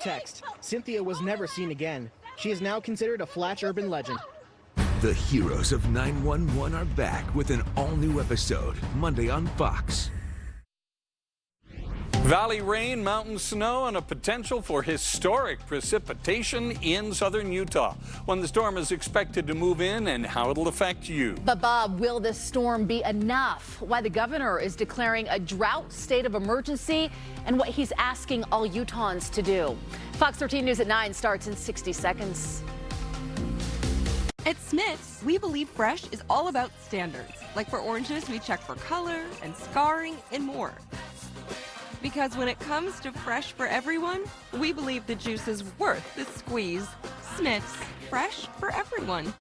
text. Cynthia was never seen again. She is now considered a flash urban legend. The heroes of 911 are back with an all-new episode Monday on Fox. Valley rain, mountain snow, and a potential for historic precipitation in southern Utah when the storm is expected to move in and how it'll affect you. But Bob, will this storm be enough? Why the governor is declaring a drought state of emergency and what he's asking all Utahns to do. Fox 13 News at 9 starts in 60 seconds. At Smith's, we believe fresh is all about standards. Like for oranges, we check for color and scarring and more. Because when it comes to fresh for everyone, we believe the juice is worth the squeeze. Smith's, fresh for everyone.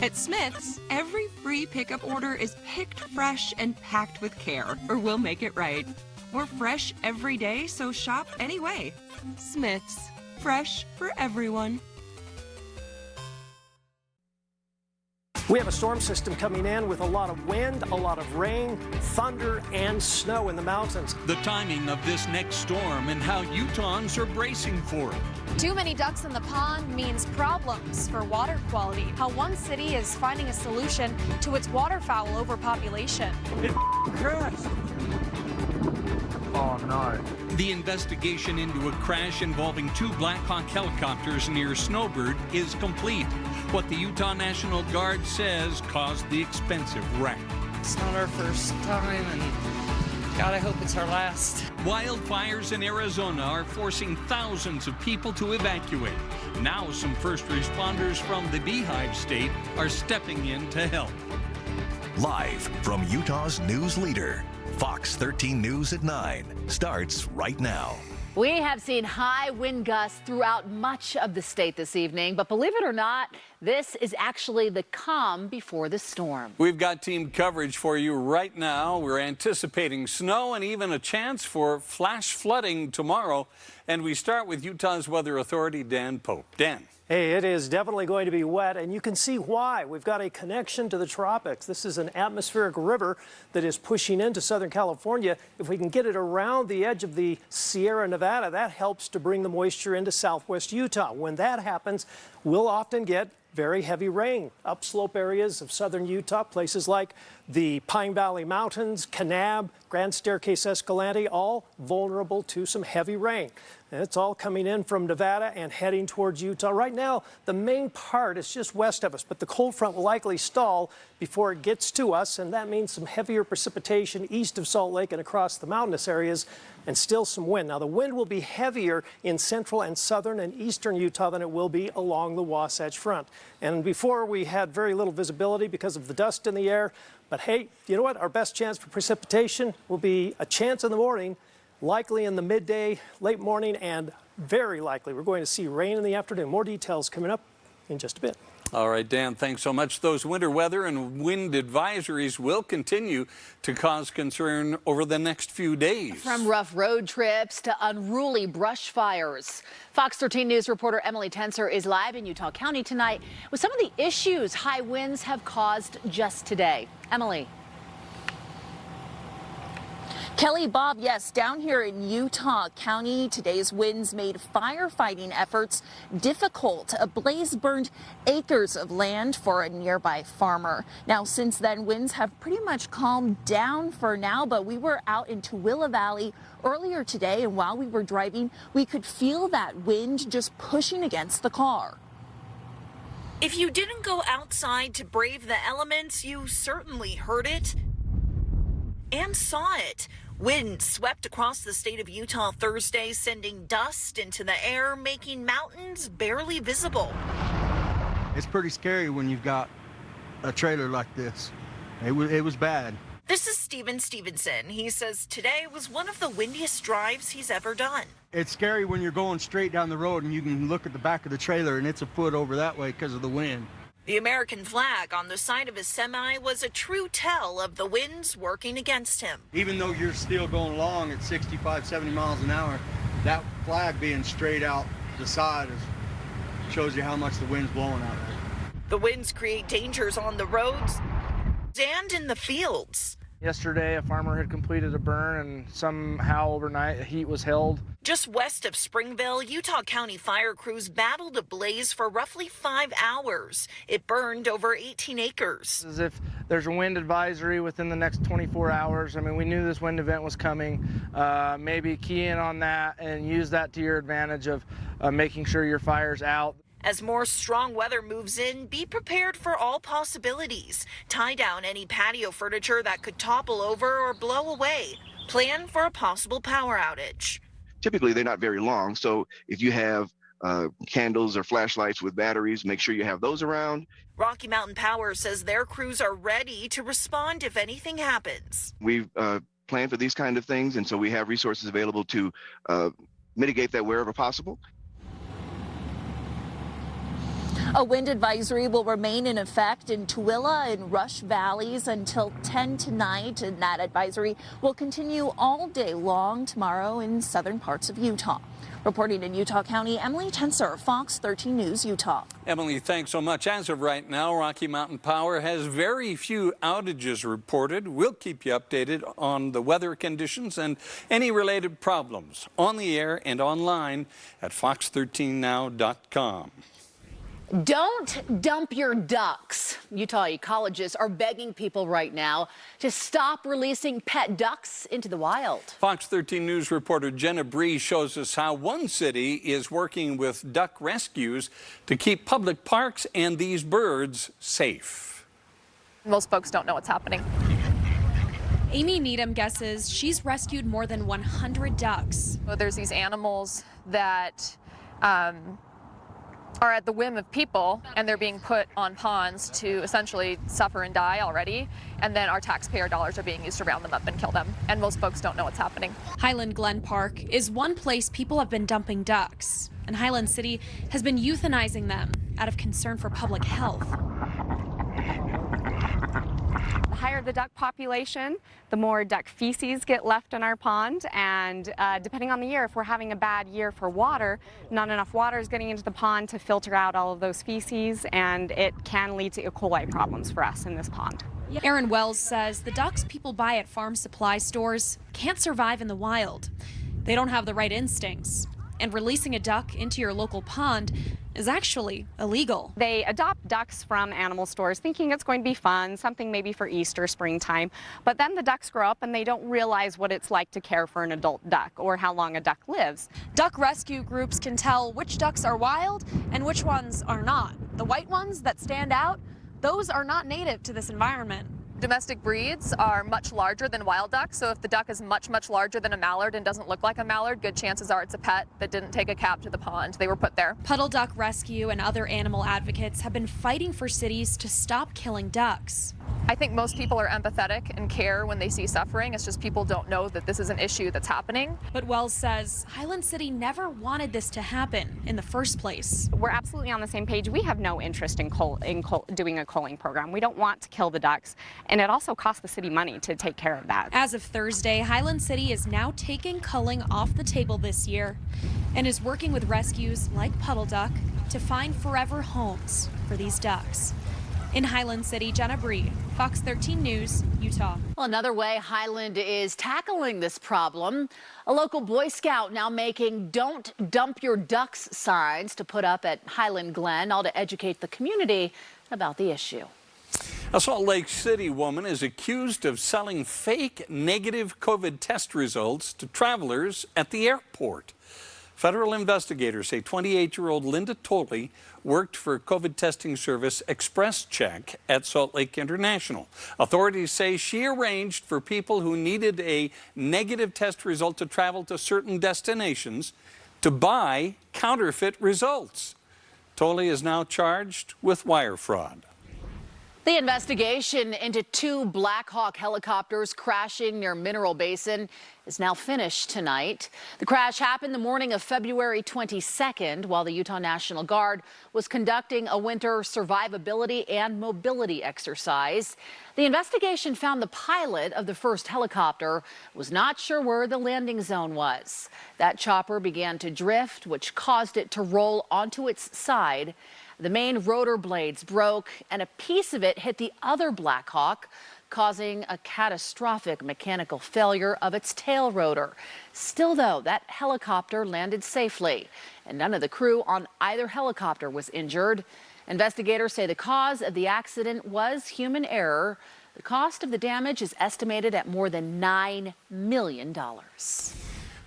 At Smith's, every free pickup order is picked fresh and packed with care, or we'll make it right. We're fresh every day, so shop anyway. Smith's, fresh for everyone. We have a storm system coming in with a lot of wind, a lot of rain, thunder, and snow in the mountains. The timing of this next storm and how Utahns are bracing for it. Too many ducks in the pond means problems for water quality. How one city is finding a solution to its waterfowl overpopulation. It crashed. Oh no. The investigation into a crash involving 2 Black Hawk helicopters near Snowbird is complete. What the Utah National Guard says caused the expensive wreck. It's not our first time, and God, I hope it's our last. Wildfires in Arizona are forcing thousands of people to evacuate. Now some first responders from the Beehive State are stepping in to help. Live from Utah's news leader, Fox 13 News at 9 starts right now. We have seen high wind gusts throughout much of the state this evening, but believe it or not, this is actually the calm before the storm. We've got team coverage for you right now. We're anticipating snow and even a chance for flash flooding tomorrow. And we start with Utah's Weather Authority, Dan Pope. Dan. Hey, it is definitely going to be wet, and you can see why. We've got a connection to the tropics. This is an atmospheric river that is pushing into Southern California. If we can get it around the edge of the Sierra Nevada, that helps to bring the moisture into southwest Utah. When that happens, we'll often get very heavy rain. Upslope areas of southern Utah, places like the Pine Valley Mountains, Kanab, Grand Staircase Escalante, all vulnerable to some heavy rain. And it's all coming in from Nevada and heading towards Utah. Right now, the main part is just west of us, but the cold front will likely stall before it gets to us, and that means some heavier precipitation east of Salt Lake and across the mountainous areas, and still some wind. Now, the wind will be heavier in central and southern and eastern Utah than it will be along the Wasatch Front. And before, we had very little visibility because of the dust in the air. But hey, you know what? Our best chance for precipitation will be a chance in the morning, likely in the midday, late morning, and very likely we're going to see rain in the afternoon. More details coming up in just a bit. All right, Dan, thanks so much. Those winter weather and wind advisories will continue to cause concern over the next few days. From rough road trips to unruly brush fires. Fox 13 News reporter Emily Tenser is live in Utah County tonight with some of the issues high winds have caused just today. Emily. Kelly, Bob, yes, down here in Utah County, today's winds made firefighting efforts difficult. A blaze burned acres of land for a nearby farmer. Now, since then, winds have pretty much calmed down for now, but we were out in Tooele Valley earlier today, and while we were driving, we could feel that wind just pushing against the car. If you didn't go outside to brave the elements, you certainly heard it and saw it. Wind swept across the state of Utah Thursday, sending dust into the air, making mountains barely visible. It's pretty scary when you've got a trailer like this. It was bad. This is Steven Stevenson. He says today was one of the windiest drives he's ever done. It's scary when you're going straight down the road and you can look at the back of the trailer and it's a foot over that way because of the wind. The American flag on the side of his semi was a true tell of the winds working against him. Even though you're still going along at 65, 70 miles an hour, that flag being straight out the side shows you how much the wind's blowing out there. The winds create dangers on the roads and in the fields. Yesterday, a farmer had completed a burn and somehow overnight heat was held. Just west of Springville, Utah County fire crews battled a blaze for roughly 5 hours. It burned over 18 acres. As if there's a wind advisory within the next 24 hours. I mean, we knew this wind event was coming. Maybe key in on that and use that to your advantage of making sure your fire's out. As more strong weather moves in, be prepared for all possibilities. Tie down any patio furniture that could topple over or blow away. Plan for a possible power outage. Typically, they're not very long, so if you have candles or flashlights with batteries, make sure you have those around. Rocky Mountain Power says their crews are ready to respond if anything happens. We've planned for these kind of things, and so we have resources available to mitigate that wherever possible. A wind advisory will remain in effect in Tooele and Rush Valleys until 10 tonight, and that advisory will continue all day long tomorrow in southern parts of Utah. Reporting in Utah County, Emily Tenser, Fox 13 News, Utah. Emily, thanks so much. As of right now, Rocky Mountain Power has very few outages reported. We'll keep you updated on the weather conditions and any related problems on the air and online at fox13now.com. Don't dump your ducks. Utah ecologists are begging people right now to stop releasing pet ducks into the wild. Fox 13 News reporter Jenna Bree shows us how one city is working with duck rescues to keep public parks and these birds safe. Most folks don't know what's happening. Amy Needham guesses she's rescued more than 100 ducks. Well, there's these animals that are at the whim of people, and they're being put on ponds to essentially suffer and die already, and then our taxpayer dollars are being used to round them up and kill them, and most folks don't know what's happening. Highland Glen Park is one place people have been dumping ducks, and Highland City has been euthanizing them out of concern for public health. The higher the duck population, the more duck feces get left in our pond, and depending on the year, if we're having a bad year for water, not enough water is getting into the pond to filter out all of those feces, and it can lead to E. coli problems for us in this pond. Aaron Wells says the ducks people buy at farm supply stores can't survive in the wild. They don't have the right instincts, and releasing a duck into your local pond is actually illegal. They adopt ducks from animal stores thinking it's going to be fun, something maybe for Easter, springtime, but then the ducks grow up and they don't realize what it's like to care for an adult duck or how long a duck lives. Duck rescue groups can tell which ducks are wild and which ones are not. The white ones that stand out, those are not native to this environment. Domestic breeds are much larger than wild ducks, so if the duck is much, much larger than a mallard and doesn't look like a mallard, good chances are it's a pet that didn't take a cab to the pond. They were put there. Puddle Duck Rescue and other animal advocates have been fighting for cities to stop killing ducks. I think most people are empathetic and care when they see suffering. It's just people don't know that this is an issue that's happening. But Wells says Highland City never wanted this to happen in the first place. We're absolutely on the same page. We have no interest in doing a culling program. We don't want to kill the ducks, and it also costs the city money to take care of that. As of Thursday, Highland City is now taking culling off the table this year and is working with rescues like Puddle Duck to find forever homes for these ducks. In Highland City, Jenna Bree, Fox 13 News, Utah. Well, another way Highland is tackling this problem, a local Boy Scout now making "Don't Dump Your Ducks" signs to put up at Highland Glen, all to educate the community about the issue. A Salt Lake City woman is accused of selling fake negative COVID test results to travelers at the airport. Federal investigators say 28-year-old Linda Tolley worked for COVID testing service Express Check at Salt Lake International. Authorities say she arranged for people who needed a negative test result to travel to certain destinations to buy counterfeit results. Tolley is now charged with wire fraud. The investigation into 2 Black Hawk helicopters crashing near Mineral Basin is now finished tonight. The crash happened the morning of February 22nd while the Utah National Guard was conducting a winter survivability and mobility exercise. The investigation found the pilot of the first helicopter was not sure where the landing zone was. That chopper began to drift, which caused it to roll onto its side. The main rotor blades broke and a piece of it hit the other Black Hawk, causing a catastrophic mechanical failure of its tail rotor. Still, though, that helicopter landed safely, and none of the crew on either helicopter was injured. Investigators say the cause of the accident was human error. The cost of the damage is estimated at more than $9 million.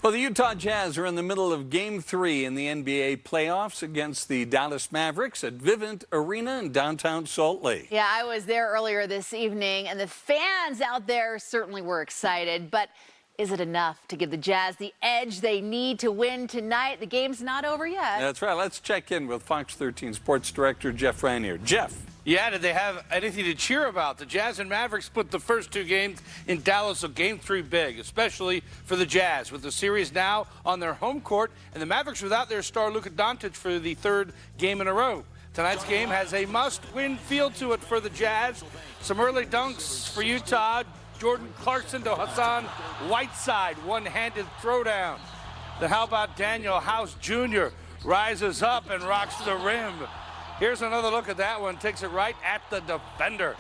Well, the Utah Jazz are in the middle of Game 3 in the NBA playoffs against the Dallas Mavericks at Vivint Arena in downtown Salt Lake. Yeah, I was there earlier this evening, and the fans out there certainly were excited. But is it enough to give the Jazz the edge they need to win tonight? The game's not over yet. That's right. Let's check in with Fox 13 Sports Director Jeff Ranier. Jeff. Yeah, did they have anything to cheer about? The Jazz and Mavericks split the first 2 games in Dallas, so Game 3 big, especially for the Jazz, with the series now on their home court, and the Mavericks without their star Luka Doncic for the 3rd game in a row. Tonight's game has a must-win feel to it for the Jazz. Some early dunks for Utah. Jordan Clarkson to Hassan Whiteside, one-handed throwdown. Then how about Daniel House Jr. rises up and rocks the rim. Here's another look at that one. Takes it right at the defender.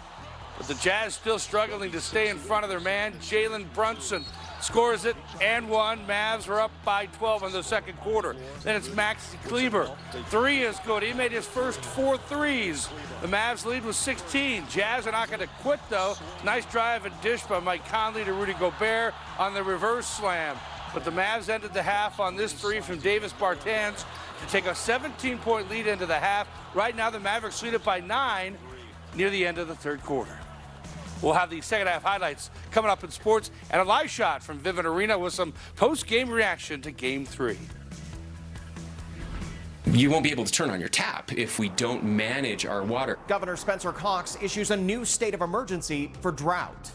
But the Jazz still struggling to stay in front of their man. Jalen Brunson scores it and 1. Mavs are up by 12 in the second quarter. Then it's Maxi Kleber. 3 is good. He made his first 4 threes. The Mavs lead was 16. Jazz are not going to quit, though. Nice drive and dish by Mike Conley to Rudy Gobert on the reverse slam. But the Mavs ended the half on this 3 from Davis Bertans to take a 17-point lead into the half. Right now, the Mavericks lead it by 9 near the end of the third quarter. We'll have the second half highlights coming up in sports and a live shot from Vivint Arena with some post-game reaction to Game 3. You won't be able to turn on your tap if we don't manage our water. Governor Spencer Cox issues a new state of emergency for drought.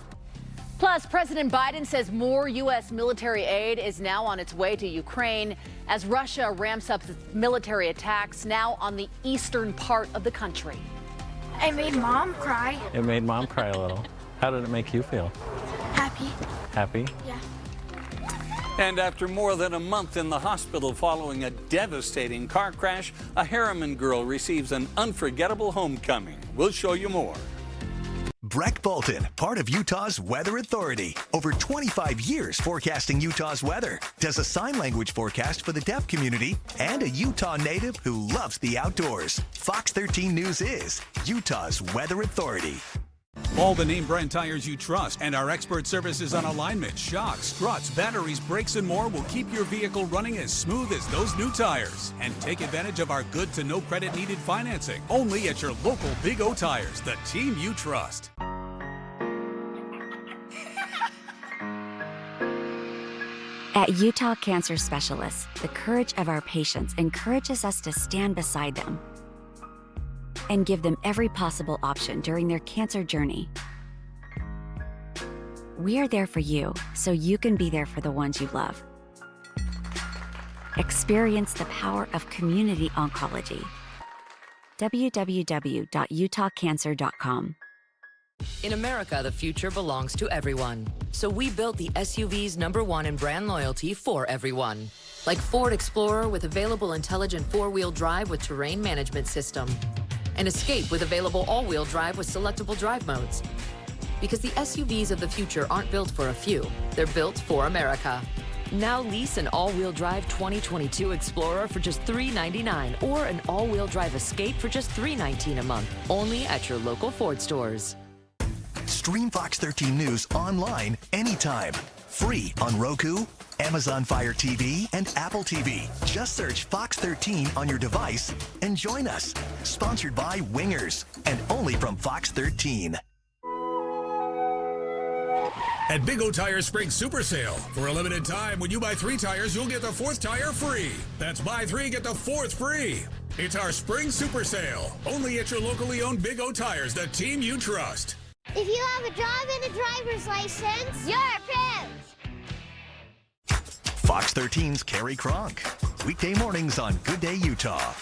Plus, President Biden says more U.S. military aid is now on its way to Ukraine as Russia ramps up its military attacks now on the eastern part of the country. I made Mom cry. It made Mom cry a little. How did it make you feel? Happy. Happy? Yeah. And after more than a month in the hospital following a devastating car crash, a Harriman girl receives an unforgettable homecoming. We'll show you more. Breck Bolton, part of Utah's Weather Authority. Over 25 years forecasting Utah's weather. Does a sign language forecast for the deaf community and a Utah native who loves the outdoors. Fox 13 News is Utah's Weather Authority. All the name brand tires you trust and our expert services on alignment, shocks, struts, batteries, brakes, and more will keep your vehicle running as smooth as those new tires. And take advantage of our good to no credit needed financing. Only at your local Big O Tires, the team you trust. At Utah Cancer Specialists, the courage of our patients encourages us to stand beside them and give them every possible option during their cancer journey. We are there for you, so you can be there for the ones you love. Experience the power of community oncology. www.utahcancer.com. In America, the future belongs to everyone. So we built the SUV's #1 in brand loyalty for everyone. Like Ford Explorer with available intelligent 4-wheel drive with terrain management system. And Escape with available all-wheel drive with selectable drive modes. Because the SUVs of the future aren't built for a few, they're built for America. Now lease an all-wheel drive 2022 Explorer for just $399 or an all-wheel drive Escape for just $319 a month, only at your local Ford stores. Stream Fox 13 News online anytime. Free on Roku, Amazon Fire TV, and Apple TV. Just search Fox 13 on your device and join us. Sponsored by Wingers and only from Fox 13. At Big O Tire Spring Super Sale. For a limited time, when you buy 3 tires, you'll get the 4th tire free. That's buy 3, get the 4th free. It's our spring super sale. Only at your locally owned Big O Tires, the team you trust. If you have a job and a driver's license, you're approved. Fox 13's Carrie Kronk. Weekday mornings on Good Day Utah.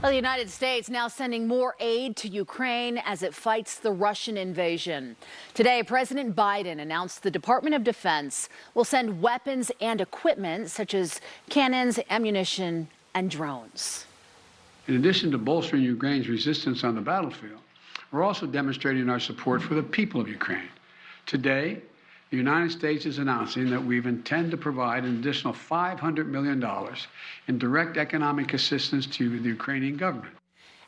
Well, the United States now sending more aid to Ukraine as it fights the Russian invasion. Today, President Biden announced the Department of Defense will send weapons and equipment such as cannons, ammunition, and drones. In addition to bolstering Ukraine's resistance on the battlefield, we're also demonstrating our support for the people of Ukraine. Today, the United States is announcing that we intend to provide an additional $500 million in direct economic assistance to the Ukrainian government.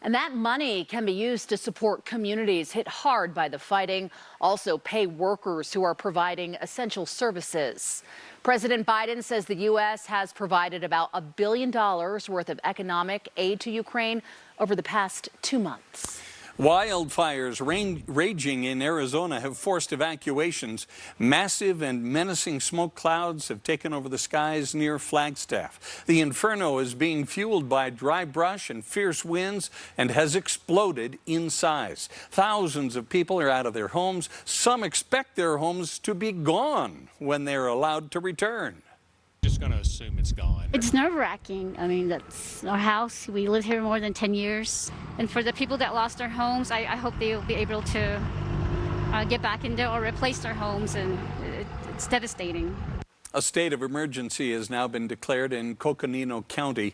And that money can be used to support communities hit hard by the fighting, also pay workers who are providing essential services. President Biden says the U.S. has provided about $1 billion worth of economic aid to Ukraine over the past 2 months. Wildfires raging in Arizona have forced evacuations. Massive and menacing smoke clouds have taken over the skies near Flagstaff. The inferno is being fueled by dry brush and fierce winds and has exploded in size. Thousands of people are out of their homes. Some expect their homes to be gone when they're allowed to return. Just going to assume it's gone. It's nerve-wracking. I mean, that's our house. We lived here more than 10 years. And for the people that lost their homes, I hope they'll be able to get back in there or replace their homes. And it's devastating. A state of emergency has now been declared in Coconino County.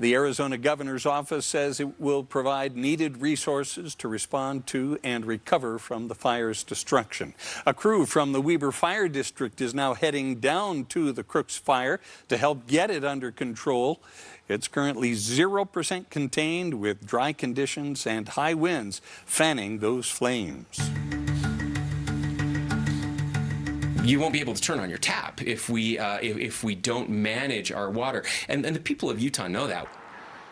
The Arizona governor's office says it will provide needed resources to respond to and recover from the fire's destruction. A crew from the Weber Fire District is now heading down to the Crooks Fire to help get it under control. It's currently 0% contained with dry conditions and high winds fanning those flames. You won't be able to turn on your tap if we don't manage our water. And the people of Utah know that.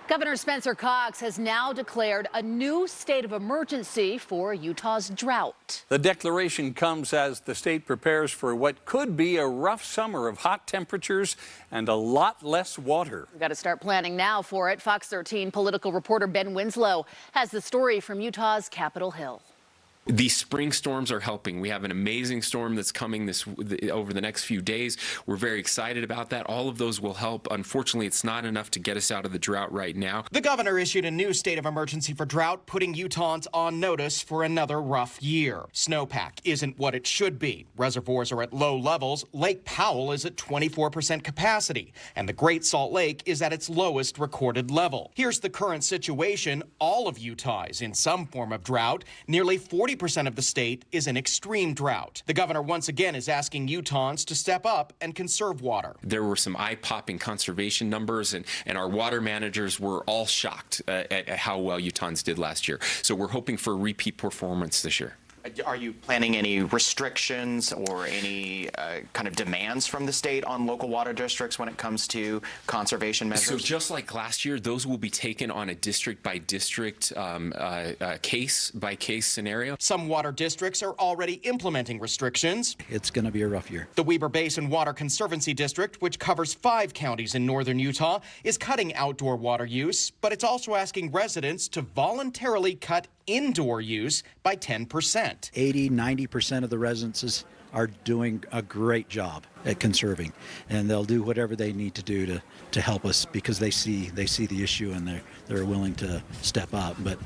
Governor Spencer Cox has now declared a new state of emergency for Utah's drought. The declaration comes as the state prepares for what could be a rough summer of hot temperatures and a lot less water. We've got to start planning now for it. Fox 13 political reporter Ben Winslow has the story from Utah's Capitol Hill. These spring storms are helping. We have an amazing storm that's coming over the next few days. We're very excited about that. All of those will help. Unfortunately, it's not enough to get us out of the drought right now. The governor issued a new state of emergency for drought, putting Utahns on notice for another rough year. Snowpack isn't what it should be. Reservoirs are at low levels. Lake Powell is at 24% capacity, and the Great Salt Lake is at its lowest recorded level. Here's the current situation. All of Utah is in some form of drought. Nearly 40% of the state is in extreme drought. The governor once again is asking Utahns to step up and conserve water. There were some eye-popping conservation numbers, and our water managers were all shocked at how well Utahns did last year. So we're hoping for repeat performance this year. Are you planning any restrictions or any kind of demands from the state on local water districts when it comes to conservation measures? So just like last year, those will be taken on a district-by-district, case-by-case scenario. Some water districts are already implementing restrictions. It's going to be a rough year. The Weber Basin Water Conservancy District, which covers 5 counties in northern Utah, is cutting outdoor water use, but it's also asking residents to voluntarily cut indoor use by 10%. 80-90% of the residences are doing a great job at conserving, and they'll do whatever they need to do to help us because they see the issue and they're willing to step up. But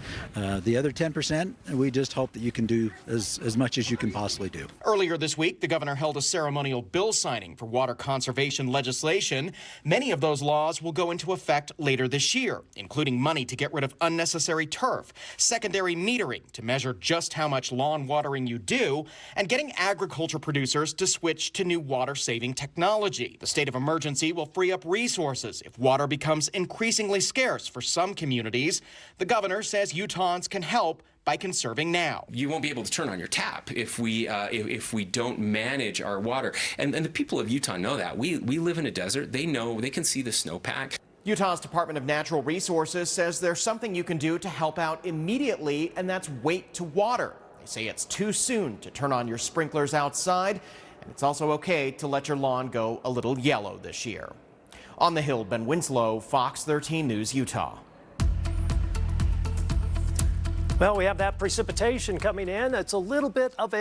the other 10%, we just hope that you can do as much as you can possibly do. Earlier this week, the governor held a ceremonial bill signing for water conservation legislation. Many of those laws will go into effect later this year, including money to get rid of unnecessary turf, secondary metering to measure just how much lawn watering you do, and getting agriculture producers to switch to new water-saving technology. The state of emergency will free up resources if water becomes increasingly scarce for some communities. The governor says Utahns can help by conserving now. You won't be able to turn on your tap if we don't manage our water. And the people of Utah know that. We live in a desert. They know, they can see the snowpack. Utah's Department of Natural Resources says there's something you can do to help out immediately, and that's wait to water. They say it's too soon to turn on your sprinklers outside, and it's also okay to let your lawn go a little yellow this year. On the Hill, Ben Winslow, Fox 13 News, Utah. Well, we have that precipitation coming in. It's a little bit of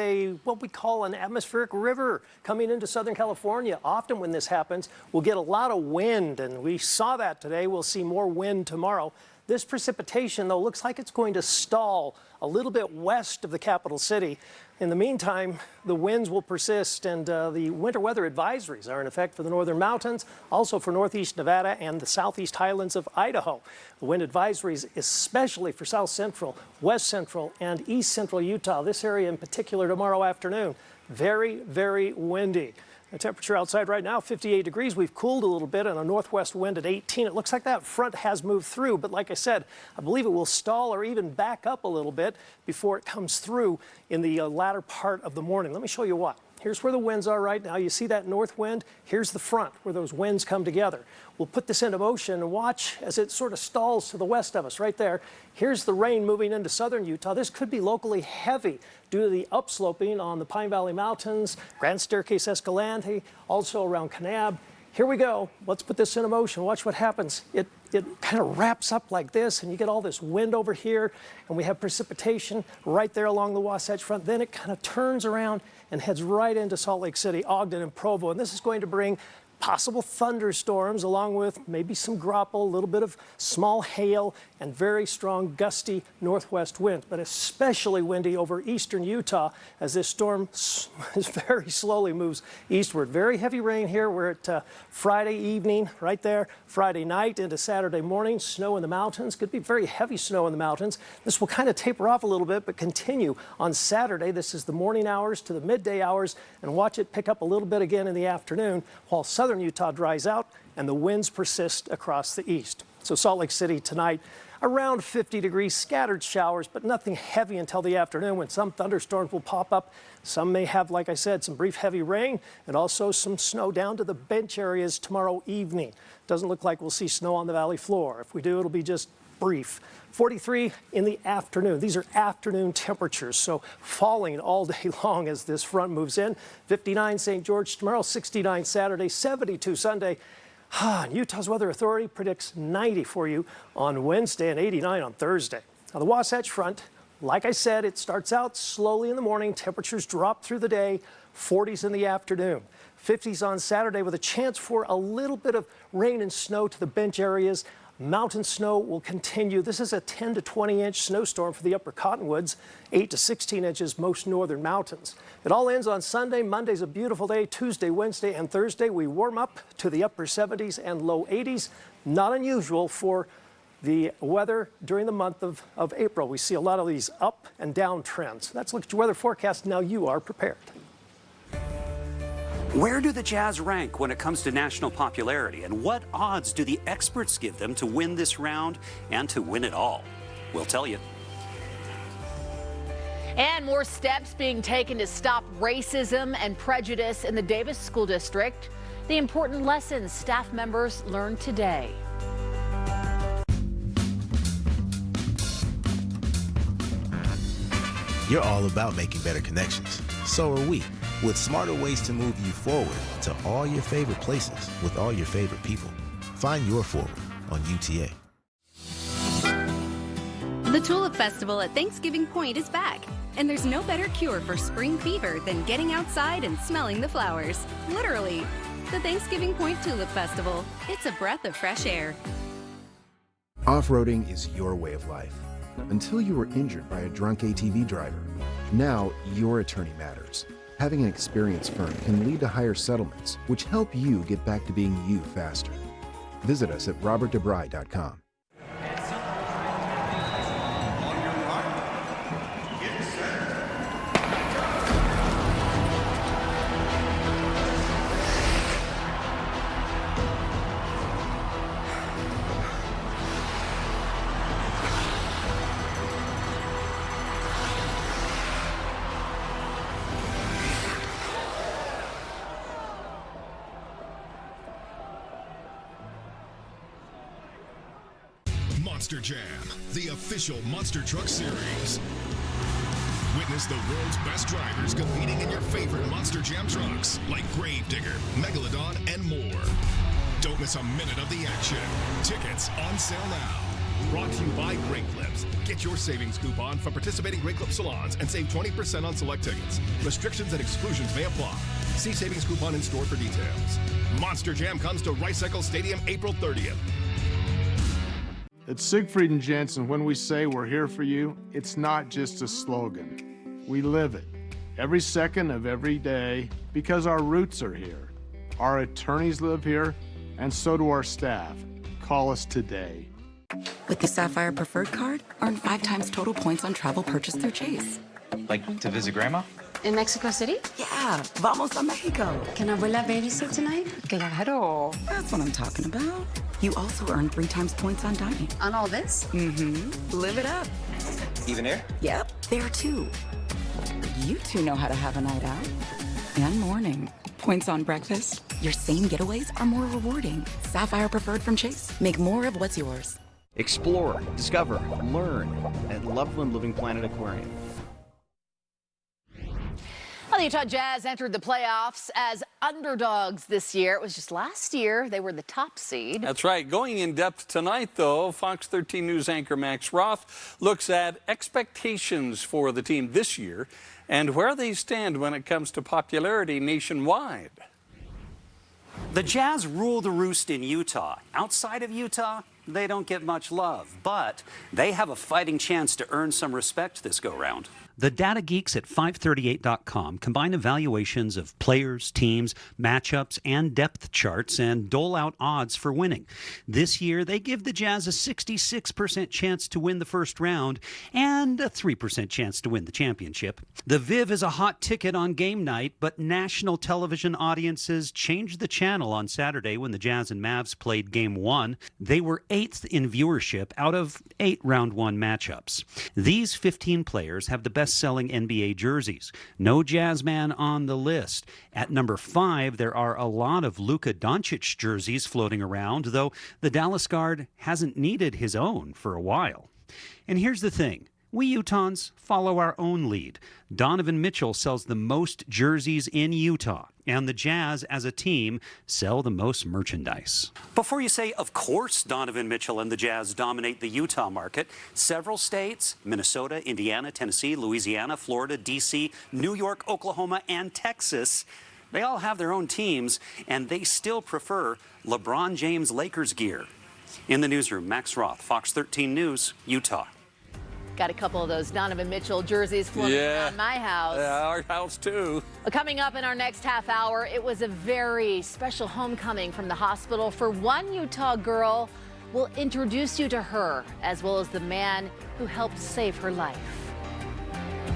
what we call an atmospheric river coming into Southern California. Often when this happens, we'll get a lot of wind, and we saw that today. We'll see more wind tomorrow. This precipitation, though, looks like it's going to stall a little bit west of the capital city. In the meantime, the winds will persist, and the winter weather advisories are in effect for the northern mountains, also for northeast Nevada and the southeast highlands of Idaho. The wind advisories, especially for south central, west central, and east central Utah. This area in particular tomorrow afternoon, very, very windy. The temperature outside right now, 58 degrees. We've cooled a little bit and a northwest wind at 18. It looks like that front has moved through, but like I said, I believe it will stall or even back up a little bit before it comes through in the latter part of the morning. Let me show you what. Here's where the winds are right now. You see that north wind? Here's the front where those winds come together. We'll put this into motion and watch as it sort of stalls to the west of us right there. Here's the rain moving into southern Utah. This could be locally heavy due to the upsloping on the Pine Valley Mountains, Grand Staircase Escalante, also around Kanab. Here we go. Let's put this into motion. Watch what happens. It kind of wraps up like this, and you get all this wind over here, and we have precipitation right there along the Wasatch Front. Then it kind of turns around and heads right into Salt Lake City, Ogden, and Provo. And this is going to bring possible thunderstorms along with maybe some graupel, a little bit of small hail, and very strong gusty northwest wind, but especially windy over eastern Utah as this storm very slowly moves eastward. Very heavy rain here. We're at Friday evening right there, Friday night into Saturday morning. Snow in the mountains. Could be very heavy snow in the mountains. This will kind of taper off a little bit, but continue on Saturday. This is the morning hours to the midday hours, and watch it pick up a little bit again in the afternoon while southern Utah dries out and the winds persist across the east. So Salt Lake City tonight, around 50 degrees, scattered showers, but nothing heavy until the afternoon when some thunderstorms will pop up. Some may have, like I said, some brief heavy rain and also some snow down to the bench areas tomorrow evening. Doesn't look like we'll see snow on the valley floor. If we do, it'll be just brief. 43 in the afternoon. These are afternoon temperatures, so falling all day long as this front moves in. 59 St. George tomorrow, 69 Saturday, 72 Sunday. Utah's Weather Authority predicts 90 for you on Wednesday and 89 on Thursday. Now, the Wasatch Front, like I said, it starts out slowly in the morning. Temperatures drop through the day, 40s in the afternoon. 50s on Saturday with a chance for a little bit of rain and snow to the bench areas. Mountain snow will continue. This is a 10 to 20 inch snowstorm for the upper Cottonwoods, 8 to 16 inches most northern mountains. It all ends on Sunday. Monday's a beautiful day. Tuesday, Wednesday, and Thursday we warm up to the upper 70s and low 80s. Not unusual for the weather during the month of April. We see a lot of these up and down trends. That's a look at your weather forecast. Now you are prepared. Where do the Jazz rank when it comes to national popularity, and what odds do the experts give them to win this round and to win it all? We'll tell you. And more steps being taken to stop racism and prejudice in the Davis School District. The important lessons staff members learned today. You're all about making better connections. So are we. With smarter ways to move you forward to all your favorite places with all your favorite people. Find your forward on UTA. The Tulip Festival at Thanksgiving Point is back. And there's no better cure for spring fever than getting outside and smelling the flowers. Literally. The Thanksgiving Point Tulip Festival. It's a breath of fresh air. Off-roading is your way of life. Until you were injured by a drunk ATV driver. Now, your attorney matters. Having an experienced firm can lead to higher settlements, which help you get back to being you faster. Visit us at robertdebry.com. Monster Jam, the official Monster Truck Series. Witness the world's best drivers competing in your favorite Monster Jam trucks like Gravedigger, Megalodon, and more. Don't miss a minute of the action. Tickets on sale now. Brought to you by Great Clips. Get your savings coupon from participating Great Clips salons and save 20% on select tickets. Restrictions and exclusions may apply. See savings coupon in store for details. Monster Jam comes to Rice Eccles Stadium April 30th. At Siegfried and Jensen, when we say we're here for you, it's not just a slogan. We live it every second of every day because our roots are here. Our attorneys live here, and so do our staff. Call us today. With the Sapphire Preferred Card, earn 5 times total points on travel purchased through Chase. Like to visit Grandma? In Mexico City? Yeah, vamos a Mexico. Can abuela babysit tonight? Claro. That's what I'm talking about. You also earn 3 times points on dining. On all this? Mm-hmm. Live it up. Even there? Yep, there too. You two know how to have a night out. And morning. Points on breakfast. Your same getaways are more rewarding. Sapphire Preferred from Chase. Make more of what's yours. Explore, discover, learn at Loveland Living Planet Aquarium. Well, the Utah Jazz entered the playoffs as underdogs this year. It was just last year they were the top seed. That's right. Going in depth tonight, though, Fox 13 News anchor Max Roth looks at expectations for the team this year and where they stand when it comes to popularity nationwide. The Jazz rule the roost in Utah. Outside of Utah, they don't get much love, but they have a fighting chance to earn some respect this go-round. The data geeks at 538.com combine evaluations of players, teams, matchups, and depth charts and dole out odds for winning. This year, they give the Jazz a 66% chance to win the first round and a 3% chance to win the championship. The Viv is a hot ticket on game night, but national television audiences changed the channel on Saturday when the Jazz and Mavs played Game 1. They were 8th in viewership out of 8 Round 1 matchups. These 15 players have the best-selling NBA jerseys. No Jazz man on the list. At number 5, there are a lot of Luka Doncic jerseys floating around, though the Dallas guard hasn't needed his own for a while. And here's the thing. We Utahns follow our own lead. Donovan Mitchell sells the most jerseys in Utah, and the Jazz as a team sell the most merchandise. Before you say, of course, Donovan Mitchell and the Jazz dominate the Utah market, several states, Minnesota, Indiana, Tennessee, Louisiana, Florida, D.C., New York, Oklahoma, and Texas, they all have their own teams, and they still prefer LeBron James Lakers gear. In the newsroom, Max Roth, Fox 13 News, Utah. Got a couple of those Donovan Mitchell jerseys floating around my house. Yeah, our house too. Well, coming up in our next half hour, it was a very special homecoming from the hospital for one Utah girl. We'll introduce you to her, as well as the man who helped save her life.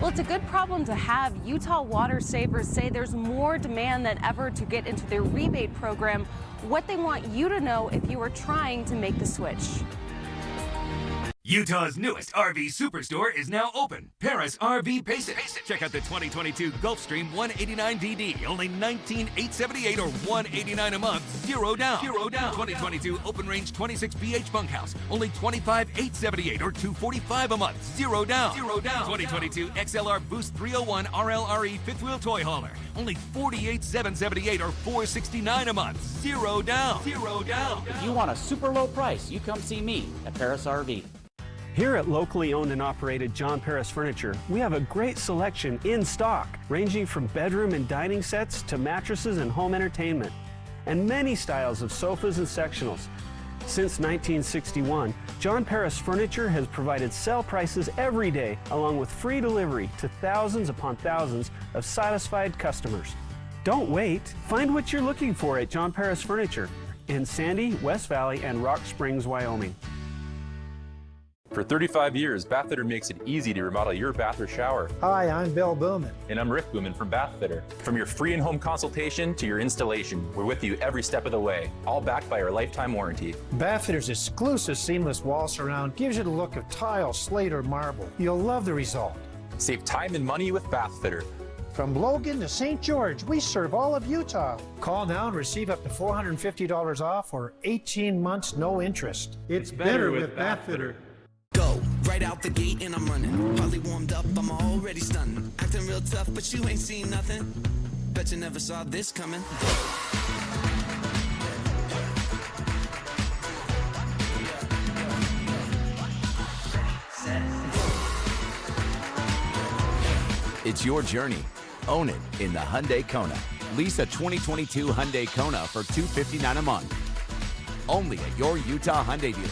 Well, it's a good problem to have. Utah water savers say there's more demand than ever to get into their rebate program. What they want you to know if you are trying to make the switch. Utah's newest RV superstore is now open. Paris RV Pace It. Check out the 2022 Gulfstream 189DD. Only $19,878 or $189 a month. Zero down. 2022 Open Range 26 BH Bunkhouse. Only $25,878 or $245 a month. Zero down. 2022 XLR Boost 301 RLRE fifth wheel toy hauler. Only $48,778 or $469 a month. Zero down. If you want a super low price, you come see me at Paris RV. Here at locally owned and operated John Paris Furniture, we have a great selection in stock, ranging from bedroom and dining sets to mattresses and home entertainment, and many styles of sofas and sectionals. Since 1961, John Paris Furniture has provided sale prices every day, along with free delivery to thousands upon thousands of satisfied customers. Don't wait. Find what you're looking for at John Paris Furniture in Sandy, West Valley, and Rock Springs, Wyoming. For 35 years, Bathfitter makes it easy to remodel your bath or shower. Hi, I'm Bill Booman. And I'm Rick Booman from Bathfitter. From your free in-home consultation to your installation, we're with you every step of the way, all backed by our lifetime warranty. Bathfitter's exclusive seamless wall surround gives you the look of tile, slate, or marble. You'll love the result. Save time and money with Bathfitter. From Logan to St. George, we serve all of Utah. Call now and receive up to $450 off or 18 months no interest. It's better with Bathfitter. Go right out the gate and I'm running. Hardly warmed up, I'm already stunning. Acting real tough, but you ain't seen nothing. Bet you never saw this coming. It's your journey. Own it in the Hyundai Kona. Lease a 2022 Hyundai Kona for $259 a month. Only at your Utah Hyundai dealer.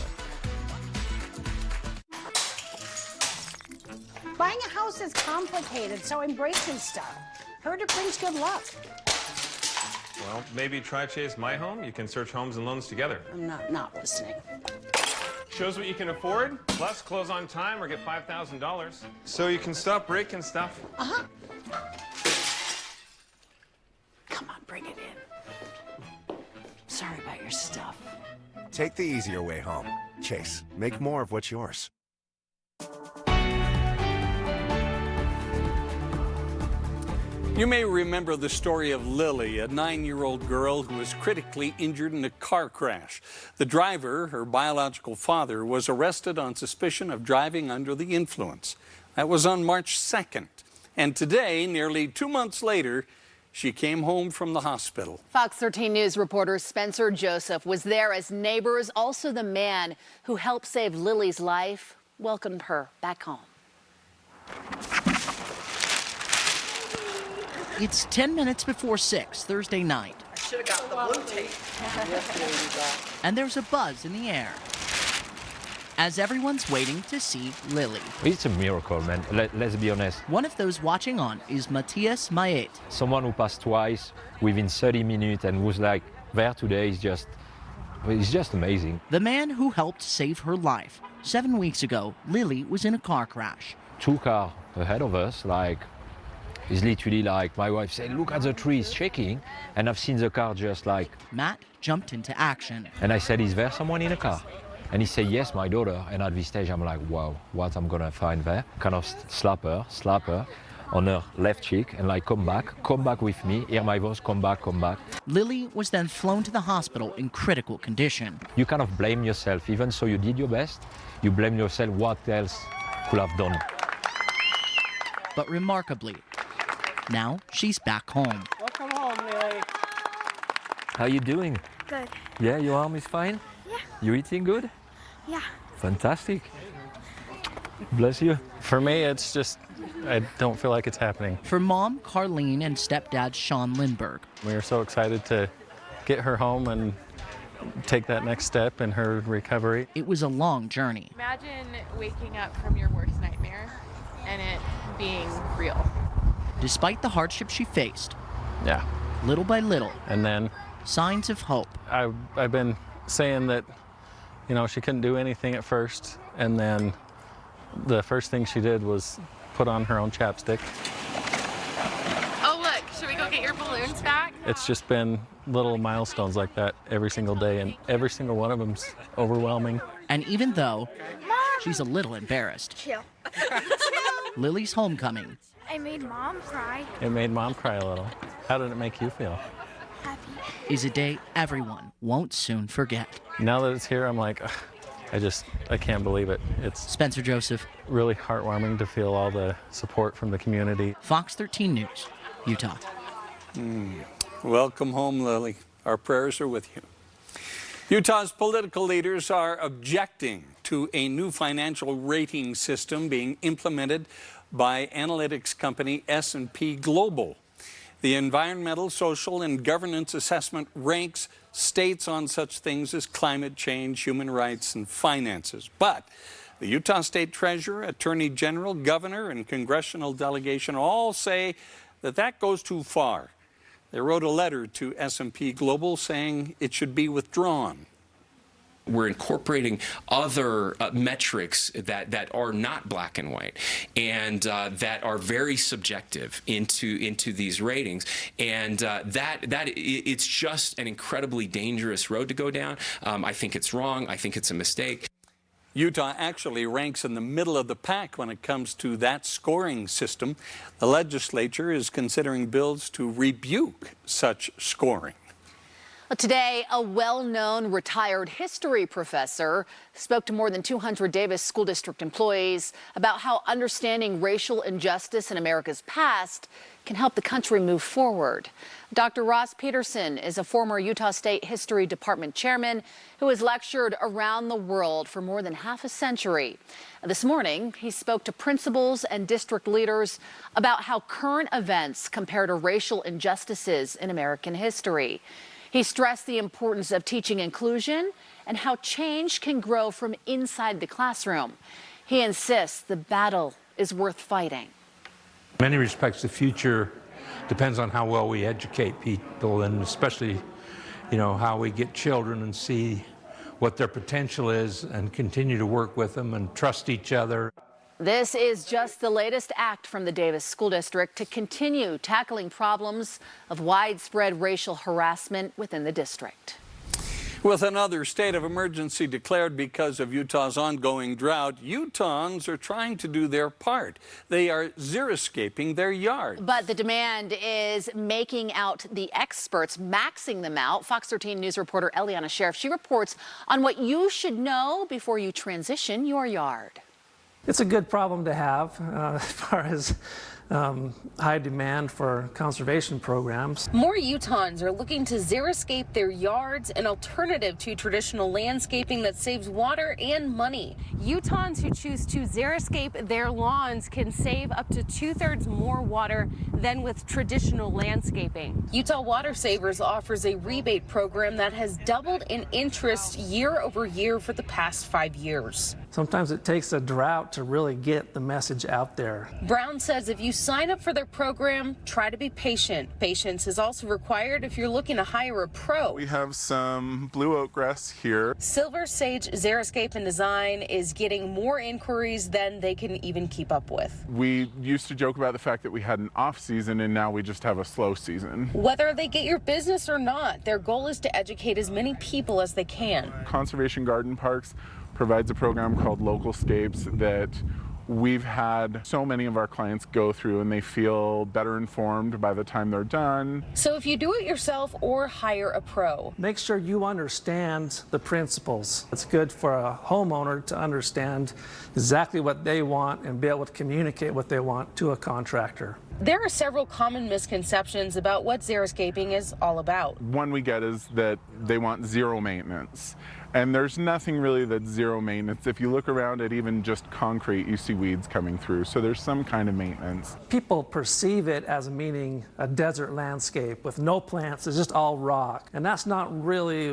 Buying a house is complicated, so embracing stuff. Heard it brings good luck. Well, maybe try Chase My Home. You can search homes and loans together. I'm not listening. Shows what you can afford, plus close on time or get $5,000. So you can stop breaking stuff. Uh-huh. Come on, bring it in. Sorry about your stuff. Take the easier way home. Chase, make more of what's yours. You may remember the story of Lily, a 9-year-old girl who was critically injured in a car crash. The driver, her biological father, was arrested on suspicion of driving under the influence. That was on March 2nd. And today, nearly 2 months later, she came home from the hospital. Fox 13 News reporter Spencer Joseph was there as neighbors. Also, the man who helped save Lily's life welcomed her back home. It's 10 minutes before 6 Thursday night. I should have got the blue tape. And there's a buzz in the air as everyone's waiting to see Lily. It's a miracle, man. Let's be honest. One of those watching on is Matthias Maet. Someone who passed twice within 30 minutes and was like there today is just amazing. The man who helped save her life. 7 weeks ago, Lily was in a car crash. 2 cars ahead of us, like, it's literally like my wife said, look at the trees shaking, and I've seen the car just like. Matt jumped into action. And I said, is there someone in a car? And he said, yes, my daughter. And at this stage, I'm like, wow, what I'm gonna find there? Kind of slap her on her left cheek and like, come back with me, hear my voice, come back. Lily was then flown to the hospital in critical condition. You kind of blame yourself, even so you did your best, you blame yourself, what else could have done? But remarkably, now she's back home. Welcome home, Lily. How you doing? Good. Yeah, your arm is fine? Yeah. You eating good? Yeah. Fantastic. Bless you. For me, it's just, I don't feel like it's happening. For mom, Carlene, and stepdad, Sean Lindbergh. We are so excited to get her home and take that next step in her recovery. It was a long journey. Imagine waking up from your worst nightmare and it being real. Despite the hardship she faced, yeah, little by little, and then signs of hope. I've been saying that, you know, she couldn't do anything at first, and then the first thing she did was put on her own chapstick. Oh, look, should we go get your balloons back? It's just been little milestones like that every single day, and every single one of them's overwhelming. And even though she's a little embarrassed, Chill. Lily's homecoming. I made Mom cry. It made Mom cry a little. How did it make you feel? Happy. Is a day everyone won't soon forget. Now that it's here, I'm like, I can't believe it. It's Spencer Joseph. Really heartwarming to feel all the support from the community. Fox 13 News, Utah. Welcome home, Lily. Our prayers are with you. Utah's political leaders are objecting to a new financial rating system being implemented by analytics company S&P Global. The environmental, social, and governance assessment ranks states on such things as climate change, human rights, and finances. But the Utah State Treasurer, Attorney General, Governor, and congressional delegation all say that that goes too far. They wrote a letter to S&P Global saying it should be withdrawn. We're incorporating other metrics that are not black and white and that are very subjective into these ratings, and that it's just an incredibly dangerous road to go down. I think it's wrong. I think it's a mistake. Utah actually ranks in the middle of the pack when it comes to that scoring system. The legislature is considering bills to rebuke such scoring. Today, a well-known retired history professor spoke to more than 200 Davis School District employees about how understanding racial injustice in America's past can help the country move forward. Dr. Ross Peterson is a former Utah State History Department chairman who has lectured around the world for more than half a century. This morning, he spoke to principals and district leaders about how current events compare to racial injustices in American history. He stressed the importance of teaching inclusion and how change can grow from inside the classroom. He insists the battle is worth fighting. In many respects, the future depends on how well we educate people, and especially, how we get children and see what their potential is and continue to work with them and trust each other. This is just the latest act from the Davis School District to continue tackling problems of widespread racial harassment within the district. With another state of emergency declared because of Utah's ongoing drought, Utahns are trying to do their part. They are xeriscaping their yards. But the demand is making out the experts, maxing them out. Fox 13 News reporter Eliana Sheriff, she reports on what you should know before you transition your yard. It's a good problem to have as far as high demand for conservation programs. More Utahns are looking to xeriscape their yards, an alternative to traditional landscaping that saves water and money. Utahns who choose to xeriscape their lawns can save up to 2/3 more water than with traditional landscaping. Utah Water Savers offers a rebate program that has doubled in interest year over year for the past 5 years. Sometimes it takes a drought to really get the message out there. Brown says if you sign up for their program, try to be patient. Patience is also required if you're looking to hire a pro. We have some blue oak grass here. Silver Sage Xeriscape and Design is getting more inquiries than they can even keep up with. We used to joke about the fact that we had an off season and now we just have a slow season. Whether they get your business or not, their goal is to educate as many people as they can. Conservation Garden Parks provides a program called Localscapes that we've had so many of our clients go through, and they feel better informed by the time they're done. So if you do it yourself or hire a pro, make sure you understand the principles. It's good for a homeowner to understand exactly what they want and be able to communicate what they want to a contractor. There are several common misconceptions about what xeriscaping is all about. One we get is that they want zero maintenance. And there's nothing really that's zero maintenance. If you look around at even just concrete, you see weeds coming through. So there's some kind of maintenance. People perceive it as meaning a desert landscape with no plants, it's just all rock. And that's not really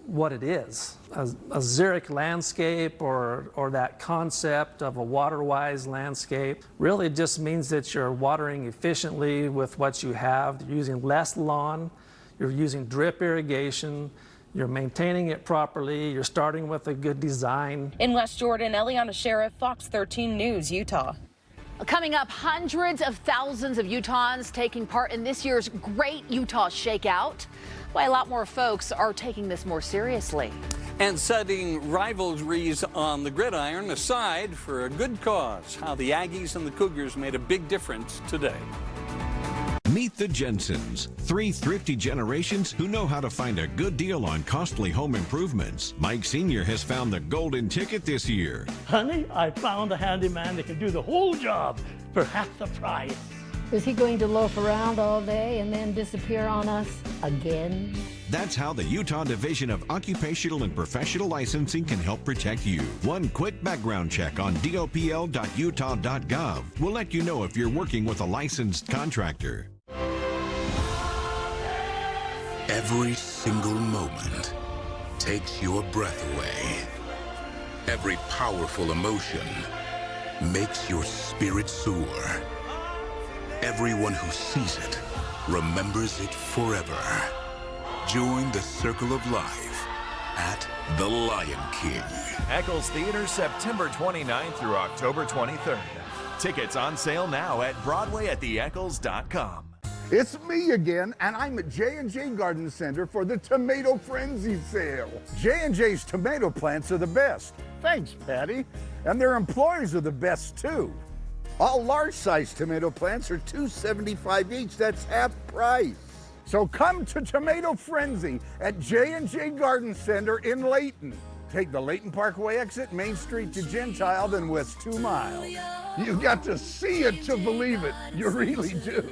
what it is. A xeric landscape or that concept of a water-wise landscape really just means that you're watering efficiently with what you have. You're using less lawn, you're using drip irrigation, you're maintaining it properly, you're starting with a good design. In West Jordan, Eliana Sheriff, Fox 13 News, Utah. Coming up, hundreds of thousands of Utahns taking part in this year's Great Utah Shakeout. Why a lot more folks are taking this more seriously. And setting rivalries on the gridiron aside for a good cause. How the Aggies and the Cougars made a big difference today. Meet the Jensens, 3 thrifty generations who know how to find a good deal on costly home improvements. Mike Sr. has found the golden ticket this year. Honey, I found a handyman that can do the whole job for half the price. Is he going to loaf around all day and then disappear on us again? That's how the Utah Division of Occupational and Professional Licensing can help protect you. One quick background check on dopl.utah.gov will let you know if you're working with a licensed contractor. Every single moment takes your breath away. Every powerful emotion makes your spirit soar. Everyone who sees it remembers it forever. Join the circle of life at The Lion King. Eccles Theater, September 29th through October 23rd. Tickets on sale now at BroadwayAtTheEccles.com. It's me again, and I'm at J&J Garden Center for the Tomato Frenzy sale. J&J's tomato plants are the best. Thanks, Patty. And their employees are the best, too. All large-sized tomato plants are $2.75 each. That's half price. So come to Tomato Frenzy at J&J Garden Center in Layton. Take the Layton Parkway exit, Main Street to Gentile, then west 2 miles. You've got to see it to believe it. You really do.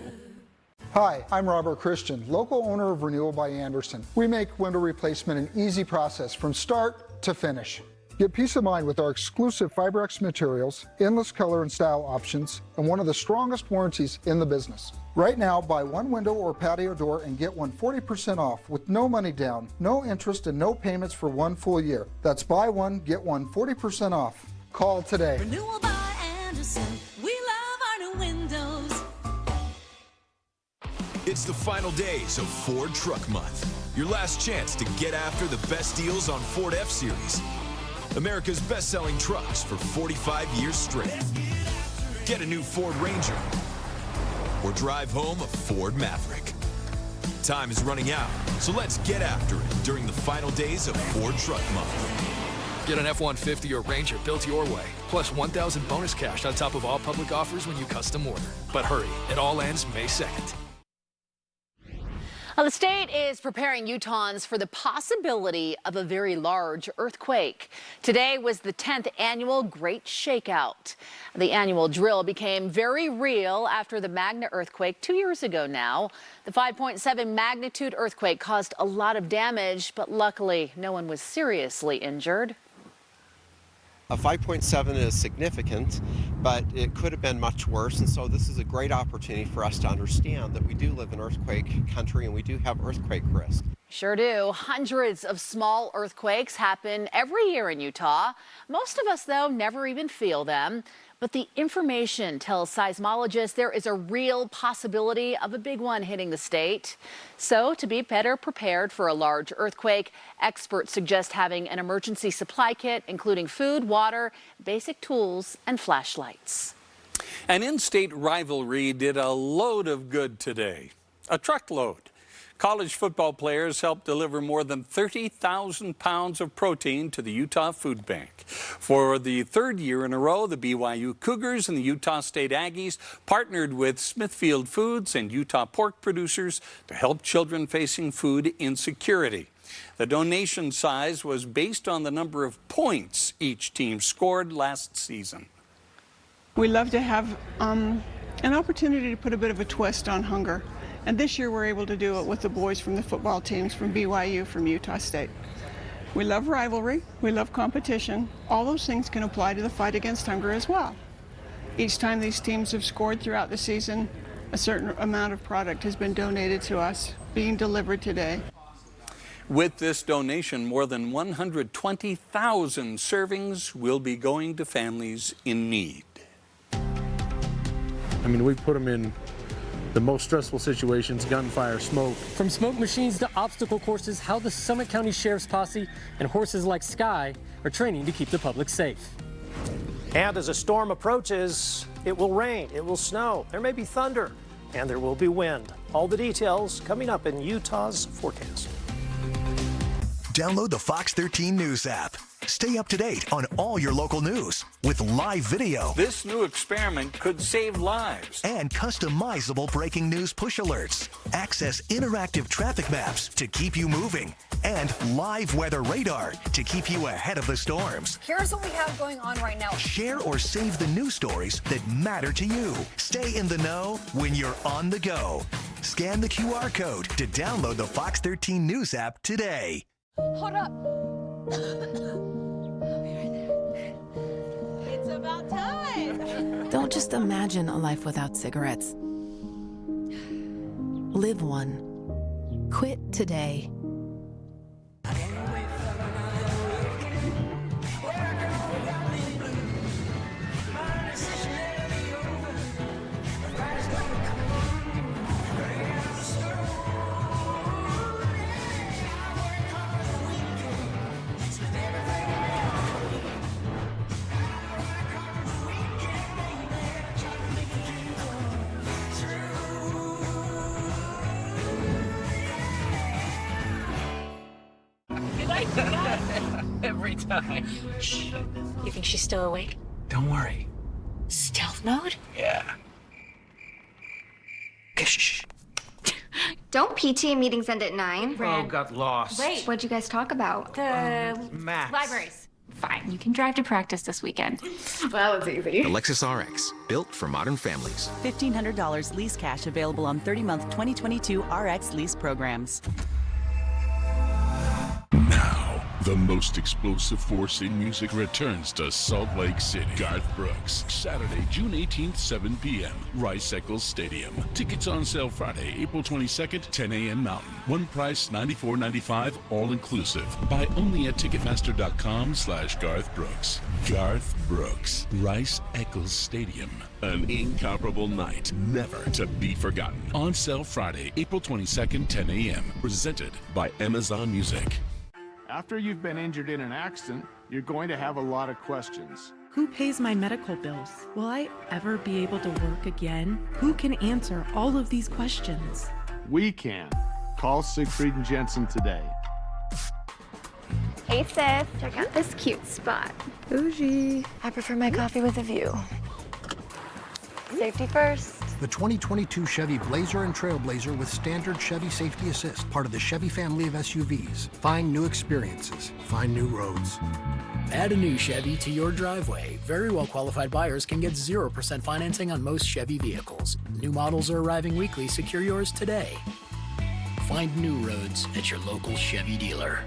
Hi, I'm Robert Christian, local owner of Renewal by Anderson. We make window replacement an easy process from start to finish. Get peace of mind with our exclusive FiberX materials, endless color and style options, and one of the strongest warranties in the business. Right now, buy one window or patio door and get one 40% off with no money down, no interest, and no payments for 1 full year. That's buy one, get one 40% off. Call today. Renewal by Anderson. We love our new windows. It's the final days of Ford Truck Month. Your last chance to get after the best deals on Ford F-Series. America's best-selling trucks for 45 years straight. Get a new Ford Ranger or drive home a Ford Maverick. Time is running out, so let's get after it during the final days of Ford Truck Month. Get an F-150 or Ranger built your way, plus $1,000 bonus cash on top of all public offers when you custom order. But hurry, it all ends May 2nd. Now, the state is preparing Utahns for the possibility of a very large earthquake. Today was the 10th annual Great Shakeout. The annual drill became very real after the Magna earthquake 2 years ago now. The 5.7 magnitude earthquake caused a lot of damage, but luckily no one was seriously injured. A 5.7 is significant, but it could have been much worse, and so this is a great opportunity for us to understand that we do live in earthquake country and we do have earthquake risk. Sure do. Hundreds of small earthquakes happen every year in Utah. Most of us, though, never even feel them. But the information tells seismologists there is a real possibility of a big one hitting the state. So to be better prepared for a large earthquake, experts suggest having an emergency supply kit, including food, water, basic tools, and flashlights. An in-state rivalry did a load of good today. A truckload. College football players helped deliver more than 30,000 pounds of protein to the Utah Food Bank. For the third year in a row, the BYU Cougars and the Utah State Aggies partnered with Smithfield Foods and Utah pork producers to help children facing food insecurity. The donation size was based on the number of points each team scored last season. We love to have an opportunity to put a bit of a twist on hunger. And this year we're able to do it with the boys from the football teams from BYU, from Utah State. We love rivalry, we love competition. All those things can apply to the fight against hunger as well. Each time these teams have scored throughout the season, a certain amount of product has been donated to us, being delivered today. With this donation, more than 120,000 servings will be going to families in need. I mean, we put them in the most stressful situations, gunfire, smoke. From smoke machines to obstacle courses, how the Summit County Sheriff's Posse and horses like Sky are training to keep the public safe. And as a storm approaches, it will rain, it will snow, there may be thunder, and there will be wind. All the details coming up in Utah's forecast. Download the Fox 13 News app. Stay up to date on all your local news with live video. This new experiment could save lives. And customizable breaking news push alerts. Access interactive traffic maps to keep you moving. And live weather radar to keep you ahead of the storms. Here's what we have going on right now. Share or save the news stories that matter to you. Stay in the know when you're on the go. Scan the QR code to download the Fox 13 News app today. Hold up. It's about time. Don't just imagine a life without cigarettes. Live one. Quit today. Every time. Shh. You think she's still awake? Don't worry. Stealth mode? Yeah. Shh. Don't PTA meetings end at 9? Oh, got lost. Wait. What'd you guys talk about? The math. Libraries. Fine, you can drive to practice this weekend. Well, it's easy. The Lexus RX, built for modern families. $1,500 lease cash available on 30-month 2022 RX lease programs. Now, the most explosive force in music returns to Salt Lake City. Garth Brooks, Saturday, June 18th, 7 p.m., Rice Eccles Stadium. Tickets on sale Friday, April 22nd, 10 a.m. Mountain. One price, $94.95, all inclusive. Buy only at Ticketmaster.com/Garth Brooks. Garth Brooks, Rice Eccles Stadium. An incomparable night, never to be forgotten. On sale Friday, April 22nd, 10 a.m. Presented by Amazon Music. After you've been injured in an accident, you're going to have a lot of questions. Who pays my medical bills? Will I ever be able to work again? Who can answer all of these questions? We can. Call Siegfried and Jensen today. Hey, sis. Check out this cute spot. Bougie. I prefer my coffee with a view. Safety first. The 2022 Chevy Blazer and Trailblazer with standard Chevy Safety Assist, part of the Chevy family of SUVs. Find new experiences. Find new roads. Add a new Chevy to your driveway. Very well qualified buyers can get 0% financing on most Chevy vehicles. New models are arriving weekly. Secure yours today. Find new roads at your local Chevy dealer.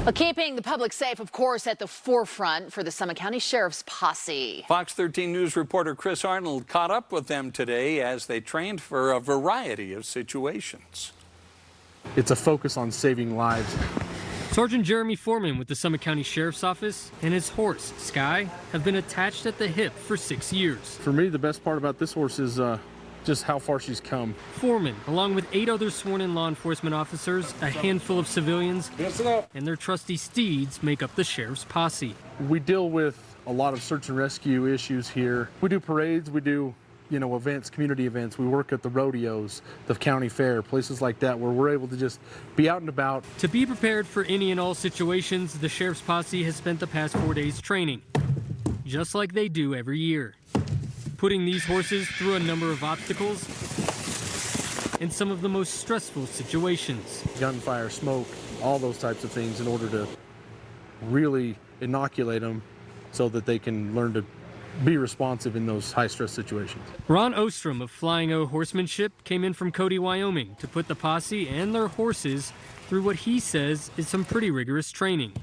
Well, keeping the public safe, of course, at the forefront for the Summit County Sheriff's Posse. Fox 13 News reporter Chris Arnold caught up with them today as they trained for a variety of situations. It's a focus on saving lives. Sergeant Jeremy Foreman with the Summit County Sheriff's Office and his horse, Sky, have been attached at the hip for 6 years. For me, the best part about this horse is just how far she's come. Foreman, along with 8 other sworn-in law enforcement officers, a handful of civilians, and their trusty steeds make up the Sheriff's Posse. We deal with a lot of search and rescue issues here. We do parades, we do, events, community events. We work at the rodeos, the county fair, places like that where we're able to just be out and about. To be prepared for any and all situations, the Sheriff's Posse has spent the past 4 days training, just like they do every year. Putting these horses through a number of obstacles in some of the most stressful situations. Gunfire, smoke, all those types of things in order to really inoculate them so that they can learn to be responsive in those high-stress situations. Ron Ostrom of Flying O Horsemanship came in from Cody, Wyoming to put the posse and their horses through what he says is some pretty rigorous training.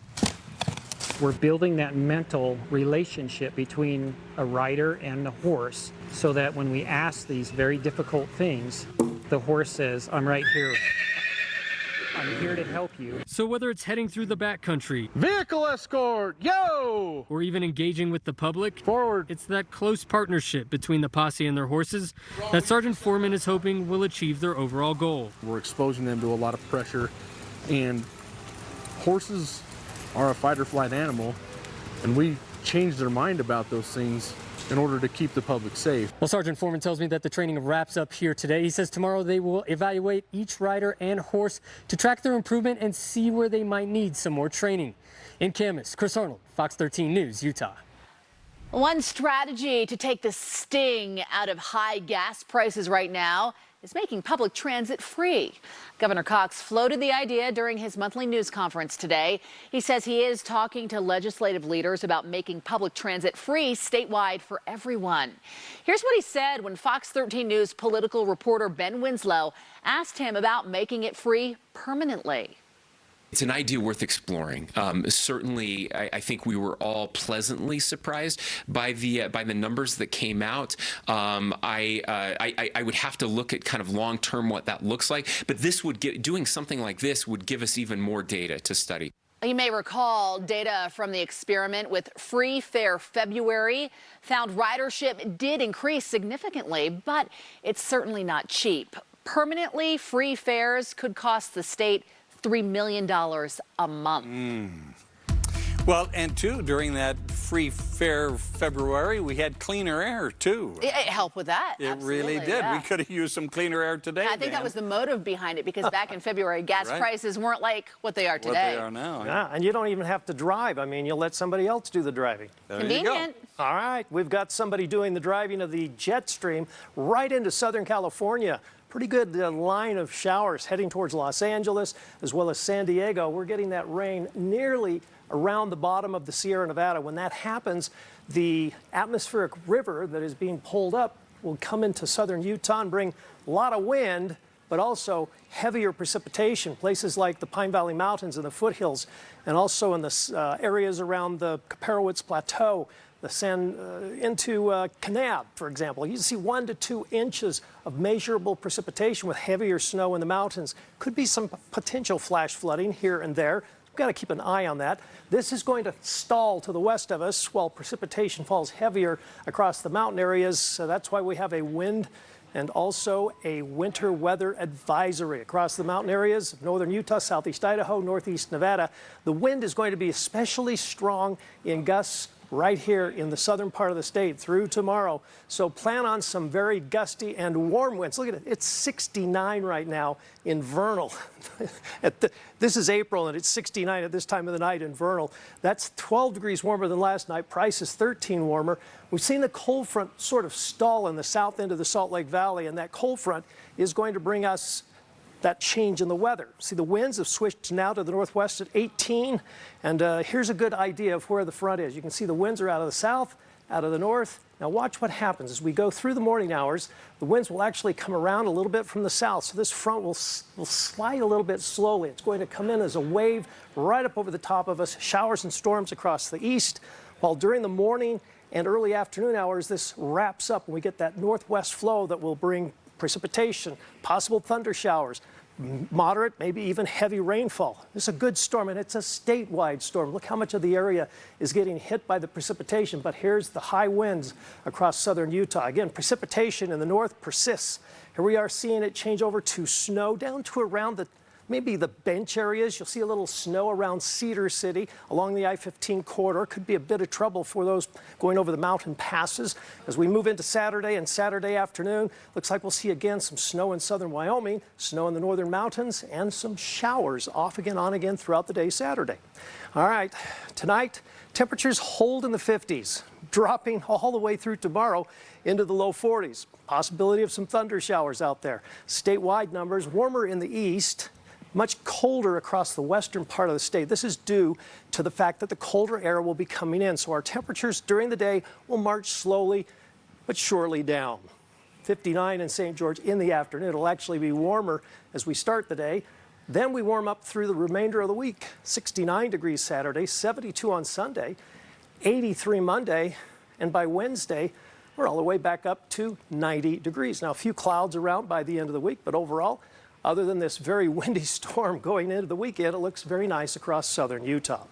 We're building that mental relationship between a rider and the horse so that when we ask these very difficult things, the horse says, I'm right here. I'm here to help you. So whether it's heading through the backcountry, vehicle escort, yo! Or even engaging with the public, forward. It's that close partnership between the posse and their horses that Sergeant Foreman is hoping will achieve their overall goal. We're exposing them to a lot of pressure, and horses are a fight or flight animal, and we change their mind about those things in order to keep the public safe. Well, Sergeant Foreman tells me that the training wraps up here today. He says tomorrow they will evaluate each rider and horse to track their improvement and see where they might need some more training. In Camas, Chris Arnold, Fox 13 News, Utah. One strategy to take the sting out of high gas prices right now is making public transit free. Governor Cox floated the idea during his monthly news conference today. He says he is talking to legislative leaders about making public transit free statewide for everyone. Here's what he said when Fox 13 News political reporter Ben Winslow asked him about making it free permanently. It's an idea worth exploring. Certainly, I think we were all pleasantly surprised by the numbers that came out. I would have to look at kind of long-term what that looks like, but doing something like this would give us even more data to study. You may recall data from the experiment with Free Fare February found ridership did increase significantly, but it's certainly not cheap. Permanently free fares could cost the state $3 million a month. Well, and too, during that Free Fare February, we had cleaner air, too. It helped with that. It Absolutely, really did. yeah. We could have used some cleaner air today. I think that was the motive behind it, because back in February, gas Right. prices weren't like what they are today. What they are now. Yeah, and you don't even have to drive. I mean, you'll let somebody else do the driving. There you go. Convenient. All right, we've got somebody doing the driving of the Jetstream right into Southern California. Pretty good line of showers heading towards Los Angeles as well as San Diego. We're getting that rain nearly around the bottom of the Sierra Nevada. When that happens, the atmospheric river that is being pulled up will come into southern Utah and bring a lot of wind, but also heavier precipitation. Places like the Pine Valley Mountains and the foothills, and also in the areas around the Kaparowitz Plateau, into Kanab, for example. You see 1 to 2 inches of measurable precipitation with heavier snow in the mountains. Could be some potential flash flooding here and there. We've got to keep an eye on that. This is going to stall to the west of us while precipitation falls heavier across the mountain areas. So that's why we have a wind and also a winter weather advisory across the mountain areas of northern Utah, southeast Idaho, northeast Nevada. The wind is going to be especially strong in gusts right here in the southern part of the state through tomorrow. So plan on some very gusty and warm winds. Look at it. It's 69 right now in Vernal. This is April, and it's 69 at this time of the night in Vernal. That's 12 degrees warmer than last night. Price is 13 warmer. We've seen the cold front sort of stall in the south end of the Salt Lake Valley, and that cold front is going to bring us that change in the weather. See, the winds have switched now to the northwest at 18, and here's a good idea of where the front is. You can see the winds are out of the south, out of the north. Now watch what happens as we go through the morning hours. The winds will actually come around a little bit from the south, so this front will slide a little bit slowly. It's going to come in as a wave right up over the top of us, showers and storms across the east, while during the morning and early afternoon hours, this wraps up and we get that northwest flow that will bring precipitation, possible thunder showers, moderate, maybe even heavy rainfall. This is a good storm, and it's a statewide storm. Look how much of the area is getting hit by the precipitation, but here's the high winds across southern Utah. Again, precipitation in the north persists. Here we are seeing it change over to snow down to around maybe the bench areas. You'll see a little snow around Cedar City along the I-15 corridor. Could be a bit of trouble for those going over the mountain passes. As we move into Saturday and Saturday afternoon, looks like we'll see again some snow in southern Wyoming, snow in the northern mountains, and some showers off again, on again throughout the day Saturday. All right, tonight, temperatures hold in the 50s, dropping all the way through tomorrow into the low 40s. Possibility of some thunder showers out there. Statewide numbers, warmer in the east, much colder across the western part of the state. This is due to the fact that the colder air will be coming in. So our temperatures during the day will march slowly but surely down. 59 in St. George in the afternoon. It'll actually be warmer as we start the day. Then we warm up through the remainder of the week. 69 degrees Saturday, 72 on Sunday, 83 Monday, and by Wednesday, we're all the way back up to 90 degrees. Now, a few clouds around by the end of the week, but overall, other than this very windy storm going into the weekend, it looks very nice across southern Utah.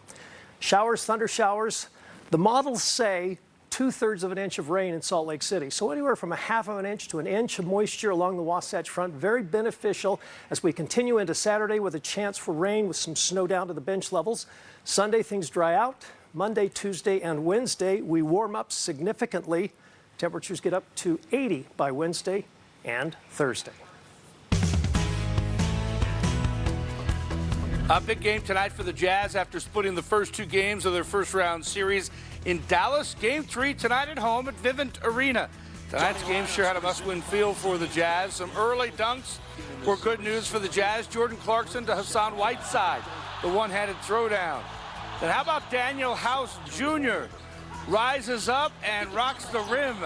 Showers, thunder showers. The models say 2/3 of an inch of rain in Salt Lake City. So anywhere from 1/2 of an inch to an inch of moisture along the Wasatch Front. Very beneficial as we continue into Saturday with a chance for rain with some snow down to the bench levels. Sunday, things dry out. Monday, Tuesday, and Wednesday, we warm up significantly. Temperatures get up to 80 by Wednesday and Thursday. A big game tonight for the Jazz after splitting the first 2 games of their first round series in Dallas. Game 3 tonight at home at Vivint Arena. Tonight's game sure had a must-win feel for the Jazz. Some early dunks were good news for the Jazz. Jordan Clarkson to Hassan Whiteside, the one-handed throwdown. Then how about Daniel House Jr. rises up and rocks the rim.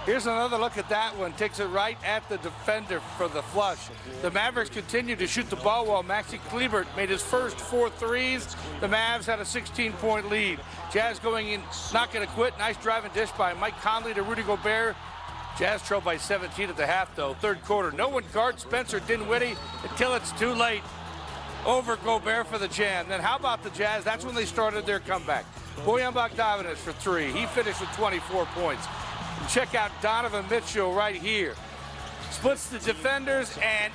Here's another look at that one. Takes it right at the defender for the flush. The Mavericks continue to shoot the ball while Maxi Kleber made his first 4 threes. The Mavs had a 16-point lead. Jazz going in, not going to quit. Nice drive and dish by Mike Conley to Rudy Gobert. Jazz trailed by 17 at the half, though. Third quarter, no one guards Spencer Dinwiddie until it's too late. Over Gobert for the jam. Then how about the Jazz? That's when they started their comeback. Bojan Bogdanović for 3. He finished with 24 points. Check out Donovan Mitchell right here. Splits the defenders and